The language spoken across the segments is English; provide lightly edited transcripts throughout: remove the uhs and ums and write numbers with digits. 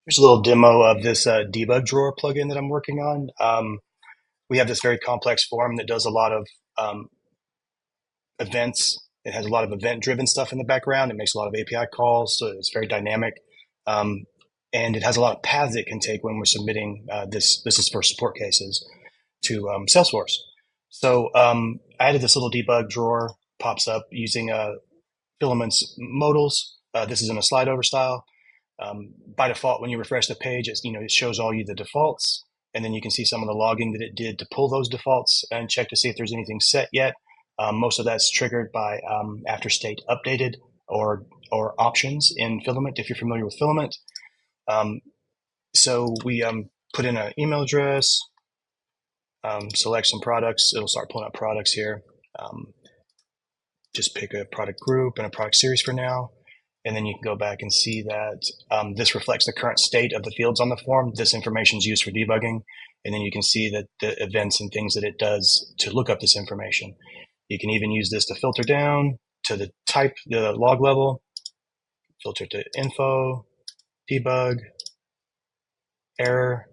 Here's a little demo of this Debug Drawer plugin that I'm working on. We have this very complex form that does a lot of events. It has a lot of event-driven stuff in the background. It makes a lot of API calls, so it's very dynamic. Um, and it has a lot of paths it can take when we're submitting this. This is for support cases to Salesforce. So I added this little debug drawer, pops up using Filament's modals. This is in a slide over style. By default, when you refresh the page, it shows all you the defaults, and then you can see some of the logging that it did to pull those defaults and check to see if there's anything set yet. Most of that's triggered by after state updated or options in Filament, if you're familiar with Filament. So we put in an email address, select some products. It'll start pulling up products here. Just pick a product group and a product series for now. And then you can go back and see that this reflects the current state of the fields on the form. This information is used for debugging. And then you can see that the events and things that it does to look up this information. You can even use this to filter down to the type, the log level, filter to info, debug, error.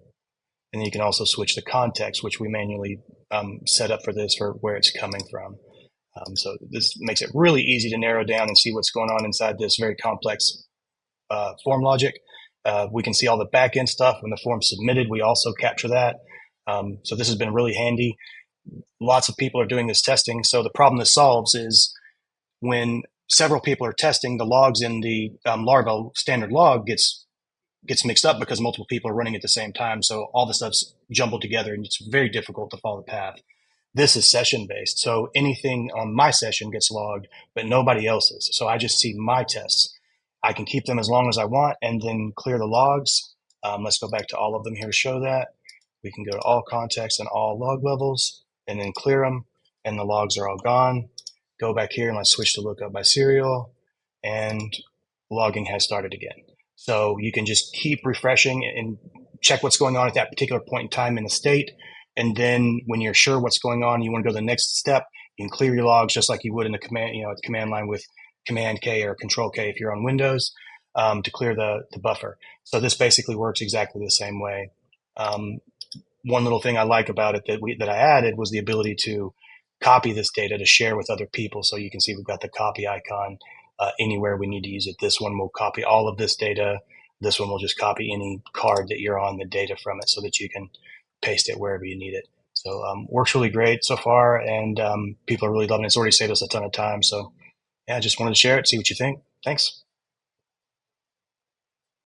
And then you can also switch the context, which we manually set up for this for where it's coming from. So this makes it really easy to narrow down and see what's going on inside this very complex form logic. We can see all the back-end stuff. When the form's submitted, we also capture that. So this has been really handy. Lots of people are doing this testing. So the problem this solves is when several people are testing, the logs in the Laravel standard log gets mixed up because multiple people are running at the same time. So all the stuff's jumbled together, and it's very difficult to follow the path. This is session based. So anything on my session gets logged, but nobody else's. So I just see my tests. I can keep them as long as I want and then clear the logs. Let's go back to all of them here to show that. We can go to all context and all log levels and then clear them, and the logs are all gone. Go back here and let's switch to lookup by serial, and logging has started again. So you can just keep refreshing and check what's going on at that particular point in time in the state. And then when you're sure what's going on, you want to go to the next step, you can clear your logs just like you would in the command, at the command line with Command K or Control K if you're on Windows, to clear the buffer. So this basically works exactly the same way. One little thing I like about it that I added was the ability to copy this data to share with other people. So you can see we've got the copy icon anywhere we need to use it. This one will copy all of this data. This one will just copy any card that you're on the data from it so that you can paste it wherever you need it. So works really great so far, and people are really loving it. It's already saved us a ton of time. So yeah, I just wanted to share it, see what you think. Thanks.